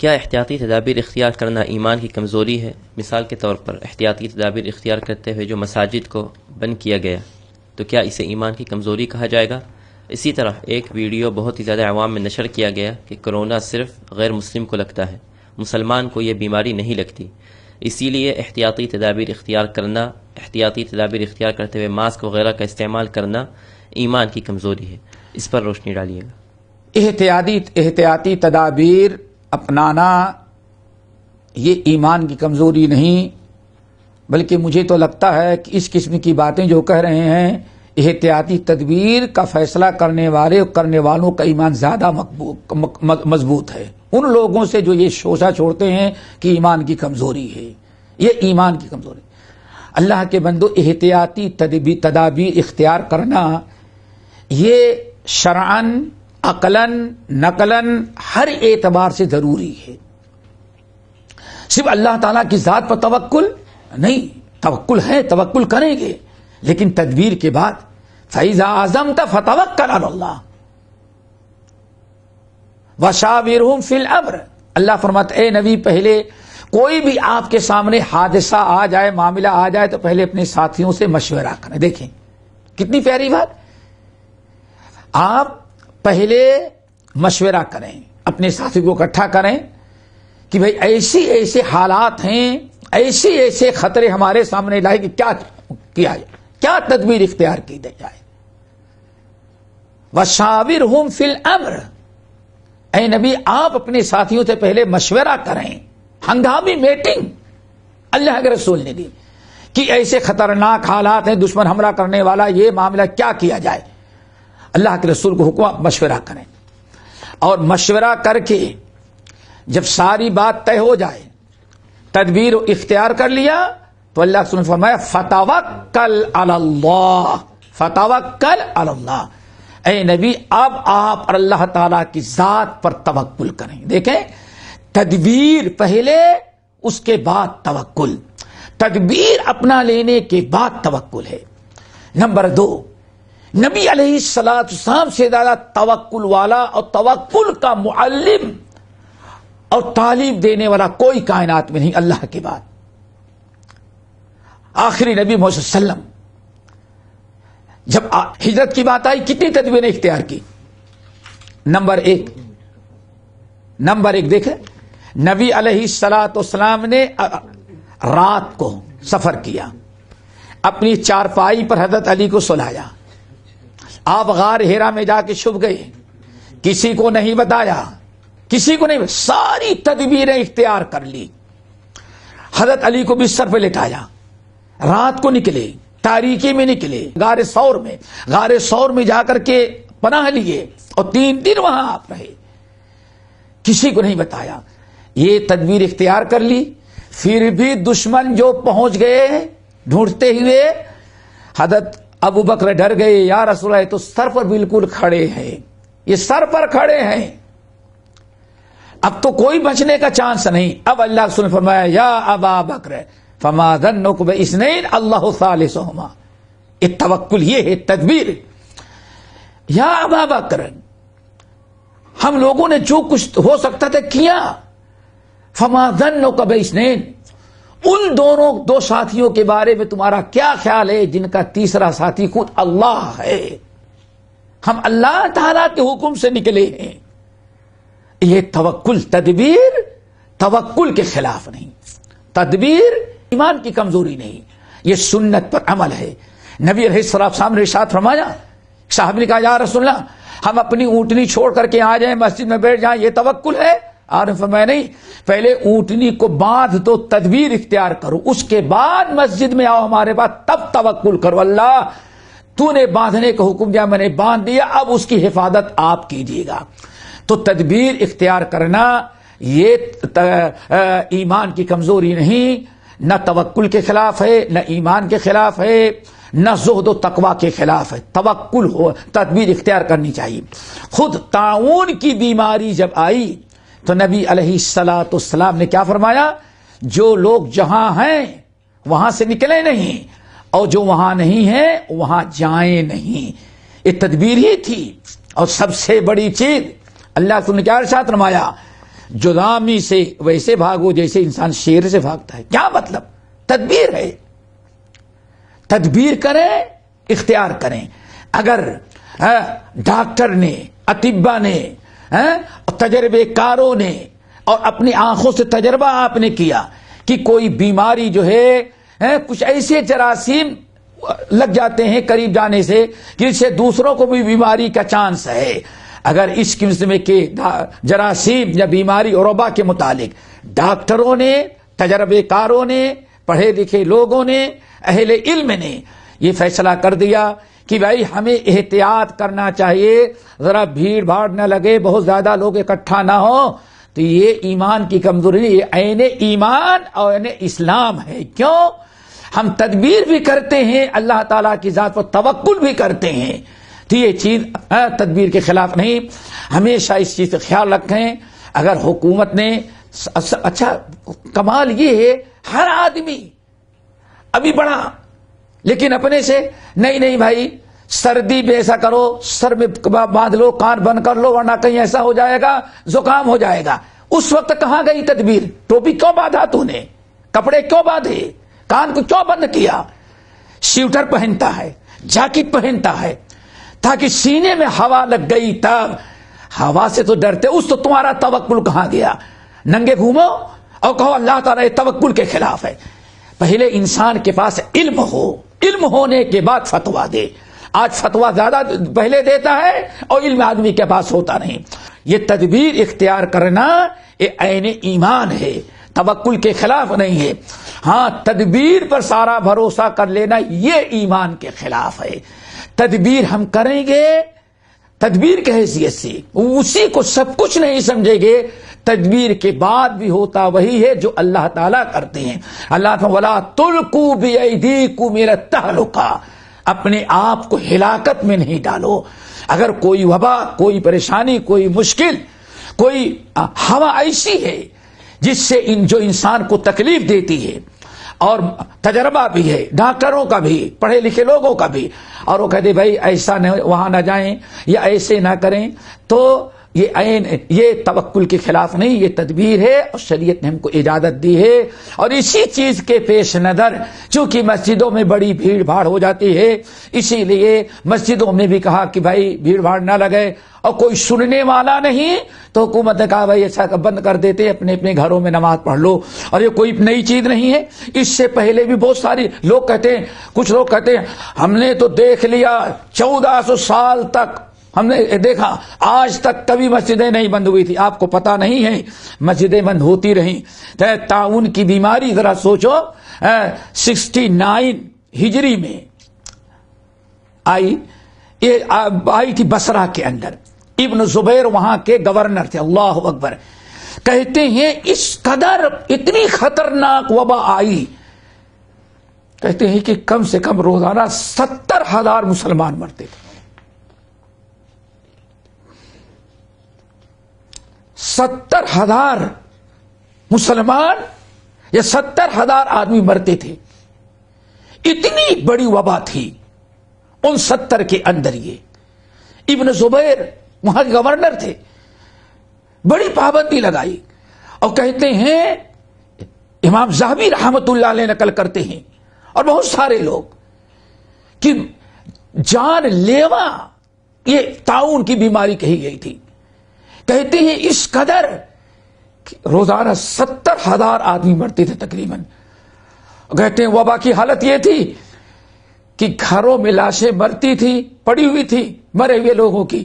کیا احتیاطی تدابیر اختیار کرنا ایمان کی کمزوری ہے؟ مثال کے طور پر احتیاطی تدابیر اختیار کرتے ہوئے جو مساجد کو بند کیا گیا تو کیا اسے ایمان کی کمزوری کہا جائے گا؟ اسی طرح ایک ویڈیو بہت ہی زیادہ عوام میں نشر کیا گیا کہ کرونا صرف غیر مسلم کو لگتا ہے، مسلمان کو یہ بیماری نہیں لگتی، اسی لیے احتیاطی تدابیر اختیار کرتے ہوئے ماسک وغیرہ کا استعمال کرنا ایمان کی کمزوری ہے۔ اس پر روشنی ڈالیے گا۔ احتیاطی تدابیر اپنانا یہ ایمان کی کمزوری نہیں، بلکہ مجھے تو لگتا ہے کہ اس قسم کی باتیں جو کہہ رہے ہیں، احتیاطی تدبیر کا فیصلہ کرنے والوں کا ایمان زیادہ مضبوط ہے ان لوگوں سے جو یہ شوشہ چھوڑتے ہیں کہ ایمان کی کمزوری ہے۔ یہ ایمان کی کمزوری۔ اللہ کے بندو، احتیاطی تدابیر اختیار کرنا یہ شرعاً، عقلاً، نقلاً ہر اعتبار سے ضروری ہے۔ صرف اللہ تعالیٰ کی ذات پر توکل نہیں، توکل ہے، توکل کریں گے، لیکن تدبیر کے بعد فَإِذَا عَزَمْتَ فَتَوَكَّلْ عَلَى اللَّهِ وَشَاوِرْهُمْ فِي الْأَمْرِ۔ اللہ فرماتا اے نبی، پہلے کوئی بھی آپ کے سامنے حادثہ آ جائے، معاملہ آ جائے، تو پہلے اپنے ساتھیوں سے مشورہ کریں۔ دیکھیں کتنی پیاری بات۔ آپ پہلے مشورہ کریں، اپنے ساتھی کو اکٹھا کریں کہ بھئی ایسے حالات ہیں، ایسے خطرے ہمارے سامنے لائے کہ کیا کیا جائے، کیا تدبیر اختیار کی جائے۔ وَشَاوِرْهُمْ فِي الْأَمْرِ، اے نبی آپ اپنے ساتھیوں سے پہلے مشورہ کریں، ہنگامی میٹنگ اللہ کے رسول نے دی کہ ایسے خطرناک حالات ہیں، دشمن حملہ کرنے والا، یہ معاملہ کیا کیا جائے۔ اللہ کے رسول کو حکم مشورہ کریں، اور مشورہ کر کے جب ساری بات طے ہو جائے، تدبیر اختیار کر لیا، تو اللہ کے رسول نے فرمایا فَتَوَكَّلْ عَلَى اللَّهِ، فَتَوَكَّلْ عَلَى اللَّهِ، اے نبی اب آپ اور اللہ تعالیٰ کی ذات پر توکل کریں۔ دیکھیں، تدبیر پہلے، اس کے بعد توکل۔ تدبیر اپنا لینے کے بعد توکل ہے۔ نمبر 2، نبی علیہ السلام سے زیادہ توکل والا اور توکل کا معلم اور تعلیم دینے والا کوئی کائنات میں نہیں اللہ کے بعد۔ آخری نبی محمد صلی اللہ علیہ وسلم جب ہجرت کی بات آئی، کتنی تدبیریں اختیار کی۔ نمبر ایک دیکھیں، نبی علیہ السلام نے رات کو سفر کیا، اپنی چارپائی پر حضرت علی کو سلایا، آپ غار ہیرا میں جا کے چھپ گئے، کسی کو نہیں بتایا، ساری تدبیریں اختیار کر لی، حضرت علی کو بستر پہ لٹایا، رات کو نکلے، تاریکی میں نکلے، غار ثور میں جا کر کے پناہ لیے، اور 3 دن وہاں آپ رہے، کسی کو نہیں بتایا، یہ تدبیر اختیار کر لی۔ پھر بھی دشمن جو پہنچ گئے ڈھونڈتے ہوئے، حضرت ابو بکر ڈر گئے، یا رسول اللہ تو سر پر بالکل کھڑے ہیں، یہ سر پر کھڑے ہیں، اب تو کوئی بچنے کا چانس نہیں۔ اب اللہ رسول نے فرمایا یا ابا بکر فما ظنک باثنین اللہ ثالثہما، یہ توکل، یہ ہے تدبیر۔ یا ابا بکر، ہم لوگوں نے جو کچھ ہو سکتا تھا کیا، فما ظنک باثنین، ان دو ساتھیوں کے بارے میں تمہارا کیا خیال ہے جن کا تیسرا ساتھی خود اللہ ہے، ہم اللہ تعالیٰ کے حکم سے نکلے ہیں۔ یہ توکل، تدبیر توکل کے خلاف نہیں، تدبیر ایمان کی کمزوری نہیں، یہ سنت پر عمل ہے۔ نبی علیہ السلام نے ارشاد فرمایا، صاحب نے کہا یا رسول اللہ ہم اپنی اونٹنی چھوڑ کر کے آ جائیں، مسجد میں بیٹھ جائیں، یہ توکل ہے؟ آپ نے فرمایا نہیں، پہلے اونٹنی کو باندھ دو، تدبیر اختیار کرو، اس کے بعد مسجد میں آؤ ہمارے پاس، تب توکل کرو۔ اللہ تو نے باندھنے کا حکم دیا، میں نے باندھ دیا، اب اس کی حفاظت آپ کیجیے گا۔ تو تدبیر اختیار کرنا یہ ایمان کی کمزوری نہیں، نہ توکل کے خلاف ہے، نہ ایمان کے خلاف ہے، نہ زہد و تقوی کے خلاف ہے۔ توکل ہو، تدبیر اختیار کرنی چاہیے۔ خود طاعون کی بیماری جب آئی تو نبی علیہ السلام نے کیا فرمایا، جو لوگ جہاں ہیں وہاں سے نکلے نہیں، اور جو وہاں نہیں ہیں وہاں جائیں نہیں۔ یہ تدبیر ہی تھی۔ اور سب سے بڑی چیز اللہ نے کیا ارشاد فرمایا، جذامی سے ویسے بھاگو جیسے انسان شیر سے بھاگتا ہے. کیا مطلب؟ تدبیر ہے. تدبیر کریں، اختیار کریں. اگر ڈاکٹر نے، اطباء نے، تجربے کاروں نے، اور اپنی آنکھوں سے تجربہ آپ نے کیا کہ کوئی بیماری جو ہے کچھ ایسے جراثیم لگ جاتے ہیں قریب جانے سے کہ اس سے دوسروں کو بھی بیماری کا چانس ہے. اگر اس قسم کے جراثیم یا بیماری اور وبا کے متعلق ڈاکٹروں نے، تجربے کاروں نے، پڑھے لکھے لوگوں نے، اہل علم نے یہ فیصلہ کر دیا کہ بھائی ہمیں احتیاط کرنا چاہیے، ذرا بھیڑ بھاڑ نہ لگے، بہت زیادہ لوگ اکٹھا نہ ہو، تو یہ ایمان کی کمزوری، یہ عین ایمان اور عین اسلام ہے. کیوں؟ ہم تدبیر بھی کرتے ہیں، اللہ تعالیٰ کی ذات پر توکل بھی کرتے ہیں، تو یہ چیز تدبیر کے خلاف نہیں. ہمیشہ اس چیز کا خیال رکھیں. اگر حکومت نے، اچھا کمال یہ ہے ہر آدمی ابھی بڑا، لیکن اپنے سے نہیں بھائی سردی میں ایسا کرو، سر میں باندھ لو، کان بند کر لو، ورنہ کہیں ایسا ہو جائے گا، زکام ہو جائے گا. اس وقت کہاں گئی تدبیر؟ ٹوپی کیوں باندھا تو نے؟ کپڑے کیوں باندھے؟ کان کو کیوں بند کیا؟ سویٹر پہنتا ہے، جاکٹ پہنتا ہے تاکہ سینے میں ہوا لگ گئی. تب ہوا سے تو ڈرتے، اس تو تمہارا توکل کہاں گیا؟ ننگے گھومو اور کہو اللہ تعالیٰ یہ توکل کے خلاف ہے. پہلے انسان کے پاس علم ہو، علم ہونے کے بعد فتوا دے. آج فتوا زیادہ پہلے دیتا ہے اور علم آدمی کے پاس ہوتا نہیں. یہ تدبیر اختیار کرنا یہ عین ایمان ہے، توکل کے خلاف نہیں ہے. ہاں تدبیر پر سارا بھروسہ کر لینا یہ ایمان کے خلاف ہے. تدبیر ہم کریں گے تدبیر کی حیثیت سے، اسی کو سب کچھ نہیں سمجھیں گے. تدبیر کے بعد بھی ہوتا وہی ہے جو اللہ تعالیٰ کرتے ہیں. اللہ تعالیٰ وَلَا تُلْقُوا بِأَيْدِيكُمْ إِلَى التَّهْلُكَةِ، اپنے آپ کو ہلاکت میں نہیں ڈالو. اگر کوئی وبا، کوئی پریشانی، کوئی مشکل، کوئی ہوا ایسی ہے جس سے جو انسان کو تکلیف دیتی ہے، اور تجربہ بھی ہے ڈاکٹروں کا بھی، پڑھے لکھے لوگوں کا بھی، اور وہ کہتے بھائی ایسا نہ وہاں نہ جائیں یا ایسے نہ کریں، تو یہ توکل کے خلاف نہیں، یہ تدبیر ہے اور شریعت نے ہم کو اجازت دی ہے. اور اسی چیز کے پیش نظر چونکہ مسجدوں میں بڑی بھیڑ بھاڑ ہو جاتی ہے، اسی لیے مسجدوں میں بھی کہا کہ بھائی بھیڑ بھاڑ نہ لگے، اور کوئی سننے والا نہیں تو حکومت نے کہا بھائی ایسا بند کر دیتے، اپنے اپنے گھروں میں نماز پڑھ لو. اور یہ کوئی نئی چیز نہیں ہے. اس سے پہلے بھی بہت ساری لوگ کہتے ہیں، کچھ لوگ کہتے ہیں ہم نے تو دیکھ لیا 1400 سال تک ہم نے دیکھا، آج تک کبھی مسجدیں نہیں بند ہوئی تھی. آپ کو پتا نہیں ہے مسجدیں بند ہوتی رہیں. طاعون کی بیماری ذرا سوچو، 69 ہجری میں آئی، یہ آئی تھی بصرہ کے اندر. ابن زبیر وہاں کے گورنر تھے. اللہ اکبر. کہتے ہیں اس قدر اتنی خطرناک وبا آئی، کہتے ہیں کہ کم سے کم روزانہ 70,000 مسلمان مرتے تھے. 70,000 مسلمان یا 70,000 آدمی مرتے تھے. اتنی بڑی وبا تھی ان 70 کے اندر. یہ ابن زبیر وہاں کے گورنر تھے، بڑی پابندی لگائی. اور کہتے ہیں امام ذہبی رحمت اللہ علیہ نقل کرتے ہیں اور بہت سارے لوگ کہ جان لیوا یہ طاعون کی بیماری کہی گئی تھی. کہتے ہیں اس قدر روزانہ 70,000 آدمی مرتے تھے تقریباً. کہتے ہیں وبا کی حالت یہ تھی کہ گھروں میں لاشیں مرتی تھی، پڑی ہوئی تھی مرے ہوئے لوگوں کی،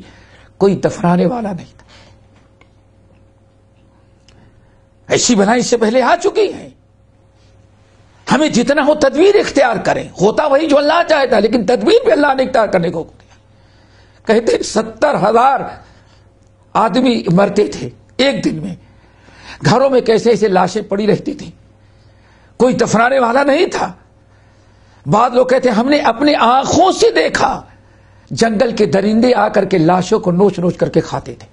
کوئی دفنانے والا نہیں تھا. ایسی بنائی اس سے پہلے آ چکی ہے. ہمیں جتنا ہو تدبیر اختیار کریں. ہوتا وہی جو اللہ چاہتا، لیکن تدبیر بھی اللہ نے اختیار کرنے کو دیا. کہتے 70,000 آدمی مرتے تھے ایک دن میں. گھروں میں کیسے ایسے لاشیں پڑی رہتی تھی، کوئی دفنانے والا نہیں تھا. بعض لوگ کہتے ہیں ہم نے اپنے آنکھوں سے دیکھا جنگل کے درندے آ کر کے لاشوں کو نوچ نوچ کر کے کھاتے تھے.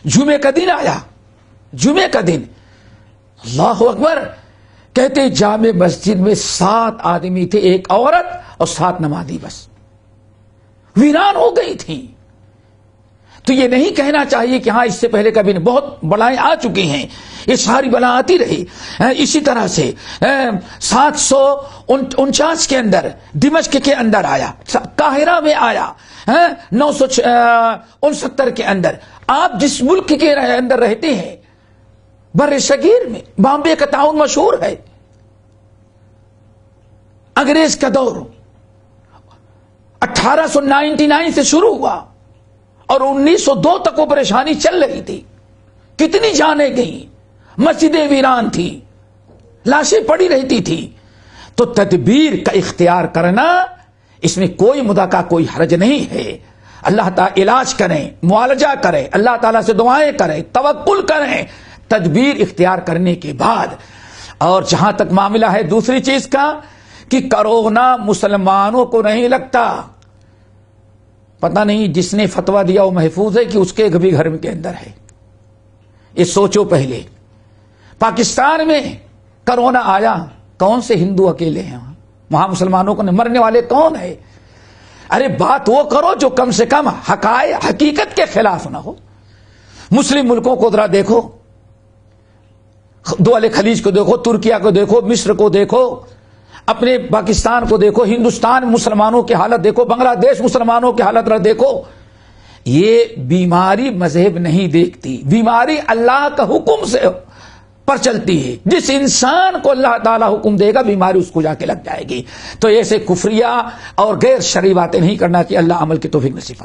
جمعے کا دن آیا، جمعے کا دن، اللہ اکبر. کہتے جامع مسجد میں 7 آدمی تھے، ایک عورت اور 7 نمازی، بس ویران ہو گئی تھی. تو یہ نہیں کہنا چاہیے کہ ہاں اس سے پہلے کبھی نہیں، بہت بلائیں آ چکی ہیں، یہ ساری بلا آتی رہی۔ اسی طرح سے 749 کے اندر دمشق کے اندر آیا، قاہرہ میں آیا 969 کے اندر۔ آپ جس ملک کے اندر رہتے ہیں بر صغیر میں، بامبے کا تعاون مشہور ہے۔ انگریز کا دور 1899 سے شروع ہوا اور 1902 تک وہ پریشانی چل رہی تھی، کتنی جانیں گئیں، مسجدیں ویران تھی، لاشیں پڑی رہتی تھی۔ تو تدبیر کا اختیار کرنا، اس میں کوئی مدعا کا کوئی حرج نہیں ہے۔ اللہ تعالیٰ علاج کریں، معالجہ کریں، اللہ تعالیٰ سے دعائیں کریں، توکل کریں تدبیر اختیار کرنے کے بعد۔ اور جہاں تک معاملہ ہے دوسری چیز کا کہ کرونا مسلمانوں کو نہیں لگتا، پتہ نہیں جس نے فتویٰ دیا وہ محفوظ ہے کہ اس کے بھی گھر کے اندر ہے، یہ سوچو پہلے۔ پاکستان میں کرونا آیا، کون سے ہندو اکیلے ہیں وہاں مسلمانوں کو مرنے والے کون ہیں؟ ارے بات وہ کرو جو کم سے کم حقیقت کے خلاف نہ ہو۔ مسلم ملکوں کو ذرا دیکھو، دول خلیج کو دیکھو، ترکیہ کو دیکھو، مصر کو دیکھو، اپنے پاکستان کو دیکھو، ہندوستان مسلمانوں کی حالت دیکھو، بنگلہ دیش مسلمانوں کی حالت دیکھو۔ یہ بیماری مذہب نہیں دیکھتی، بیماری اللہ کا حکم سے پر چلتی ہے۔ جس انسان کو اللہ تعالیٰ حکم دے گا بیماری اس کو جا کے لگ جائے گی۔ تو ایسے کفریہ اور غیر شرعی باتیں نہیں کرنا کہ اللہ عمل کی توفیق نصیب فرمائے۔